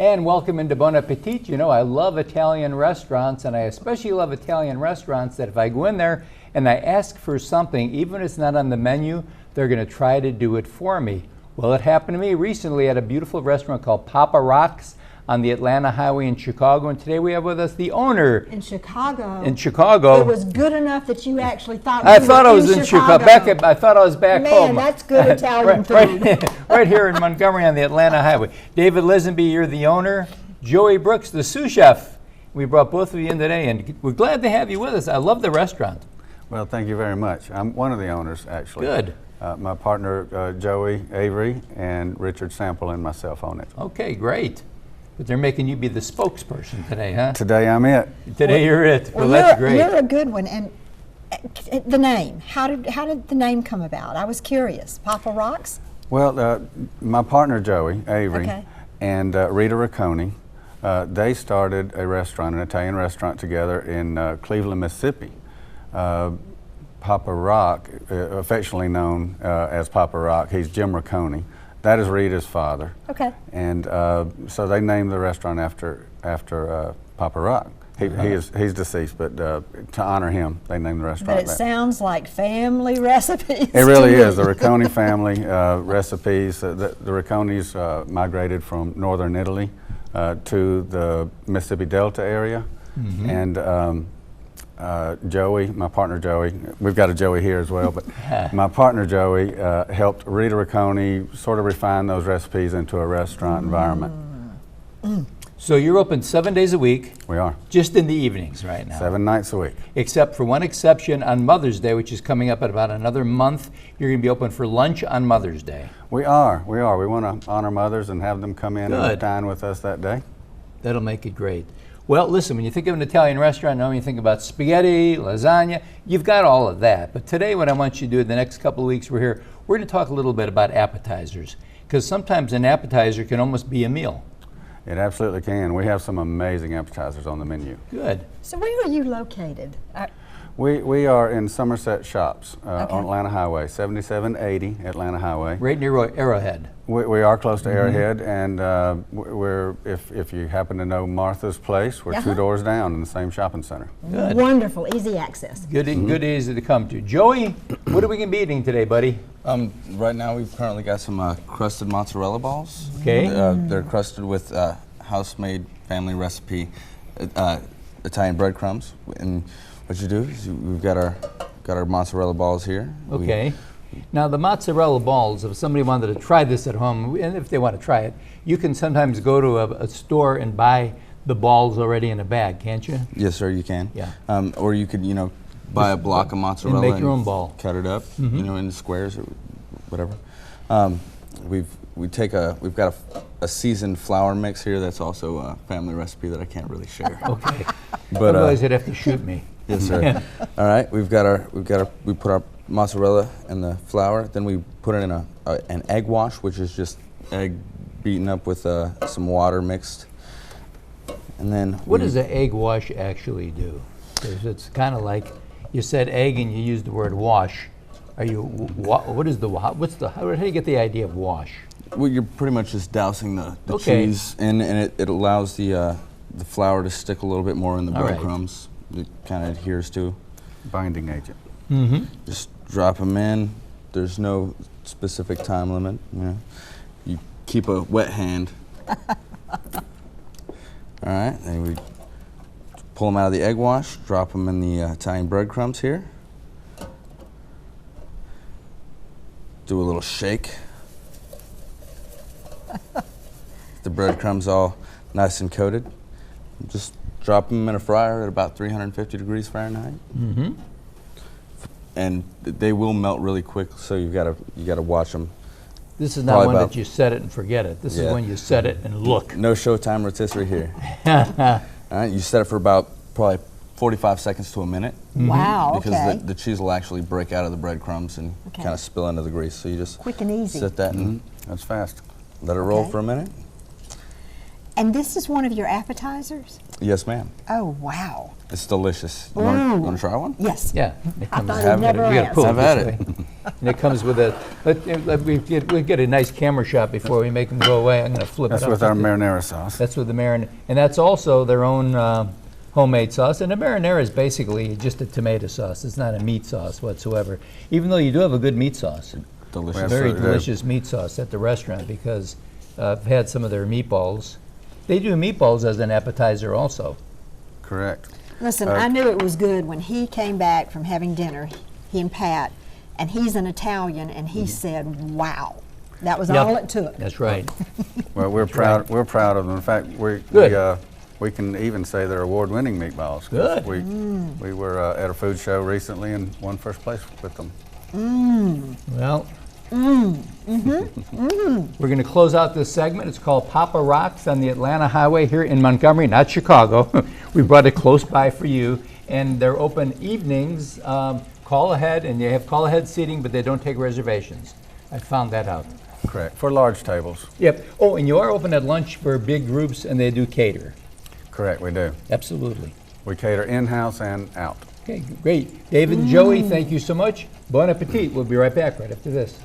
And welcome into Bon Appetit. You know, I love Italian restaurants, and I especially love Italian restaurants that if I go in there and I ask for something, even if it's not on the menu, they're going to try to do it for me. Well, it happened to me recently at a beautiful restaurant called Papa Rock's on the Atlanta Highway in Chicago, and today we have with us the owner. In Chicago. In Chicago. It was good enough that you actually thought I thought I was in Chicago. I thought I was back home. Man, that's good Italian food. Right here in Montgomery on the Atlanta Highway. David Lisenby, you're the owner. Joey Brooks, the sous chef. We brought both of you in today, and we're glad to have you with us. I love the restaurant. Well, thank you very much. I'm one of the owners, actually. Good. My partner, Joey Avery, and Richard Sample and myself own it. Okay, great. But they're making you be the spokesperson today, huh? Today I'm it. Today you're it. Well, that's great. You're a good one. And the name, how did the name come about? I was curious. Papa Rocks? Well, my partner, Joey Avery, and Rita Riccone, they started a restaurant, an Italian restaurant together in Cleveland, Mississippi. Papa Rock, affectionately known as Papa Rock, he's Jim Riccone. That is Rita's father. Okay. And so they named the restaurant after Papa Rock. He's deceased, but to honor him, they named the restaurant. But it sounds like family recipes. It really is. The Riccone family recipes. The Riccones migrated from northern Italy to the Mississippi Delta area. Mm-hmm. And Joey, my partner Joey, we've got a Joey here as well, but my partner Joey helped Rita Riccone sort of refine those recipes into a restaurant environment. So you're open 7 days a week. We are. Just in the evenings right now. 7 nights a week. Except for one exception on Mother's Day, which is coming up in about another month. You're going to be open for lunch on Mother's Day. We are. We want to honor mothers and have them come in and dine with us that day. That'll make it great. Well, listen, when you think of an Italian restaurant, when you think about spaghetti, lasagna, you've got all of that. But today what I want you to do in the next couple of weeks we're here, we're going to talk a little bit about appetizers. Because sometimes an appetizer can almost be a meal. It absolutely can. We have some amazing appetizers on the menu. Good. So where are you located? We are in Somerset Shops on Atlanta Highway, 7780 Atlanta Highway. Right near Arrowhead. We are close to Arrowhead, and we're if you happen to know Martha's Place, we're 2 doors down in the same shopping center. Good. Wonderful, easy access. Good, good, easy to come to. Joey, what are we going to be eating today, buddy? Right now we've currently got some crusted mozzarella balls. Okay. They're crusted with house-made family recipe Italian breadcrumbs. And what you do is we've got our mozzarella balls here. Okay. Now the mozzarella balls, if somebody wanted to try this at home, and if they want to try it, you can sometimes go to a store and buy the balls already in a bag, can't you? Yes, sir, you can. Yeah. Or you could, buy a block of mozzarella and make your own ball. Cut it up, into squares or whatever. We've got a seasoned flour mix here that's also a family recipe that I can't really share. Okay. But otherwise you'd have to shoot me. Yes, sir. All right, we put our mozzarella in the flour, then we put it in an egg wash, which is just egg beaten up with some water mixed. And then what does an egg wash actually do? Because it's kind of like you said egg and you used the word wash. Are you how do you get the idea of wash? Well, you're pretty much just dousing the cheese in, and it allows the flour to stick a little bit more in the breadcrumbs. It kind of adheres to. Binding agent. Mm-hmm. Just drop them in. There's no specific time limit. You keep a wet hand. All right, then we pull them out of the egg wash, drop them in the Italian breadcrumbs here. Do a little shake. The breadcrumbs all nice and coated. Just drop them in a fryer at about 350 degrees Fahrenheit. Mm-hmm. And they will melt really quick, so you gotta watch them. This is not one that you set it and forget it. This is when you set it and look. No showtime rotisserie here. All right, you set it for about probably 45 seconds to a minute. Wow, because the cheese will actually break out of the breadcrumbs and kind of spill into the grease. So you just quick and easy. Set that and that's fast. Let it roll for a minute. And this is one of your appetizers? Yes, ma'am. Oh, wow. It's delicious. You want to try one? Yes. Yeah. I thought I'd never ask. Have at it. And it comes with a, we get a nice camera shot before we make them go away. I'm going to flip That's it up. with our marinara sauce. That's with the marinara. And that's also their own homemade sauce. And the marinara is basically just a tomato sauce. It's not a meat sauce whatsoever. Even though you do have a good meat sauce. Delicious. Very Absolutely do. delicious meat sauce at the restaurant, because I've had some of their meatballs. They do meatballs as an appetizer also. Correct. Listen, I knew it was good when he came back from having dinner, he and Pat, and he's an Italian, and he said, wow. That was Yep. all it took. That's right. Well, we're proud. We're proud of them. In fact, Good. we can even say they're award-winning meatballs. 'Cause Good. We were at a food show recently and won first place with them. Well, we're going to close out this segment. It's called Papa Rocks on the Atlanta Highway here in Montgomery, not Chicago. We brought it close by for you. And they're open evenings. Call ahead, and they have call ahead seating, but they don't take reservations. I found that out. Correct. For large tables. Yep. Oh, and you are open at lunch for big groups, and they do cater. Correct, we do. Absolutely. We cater in-house and out. Okay, great. David and Joey, thank you so much. Bon appetit. We'll be right back right after this.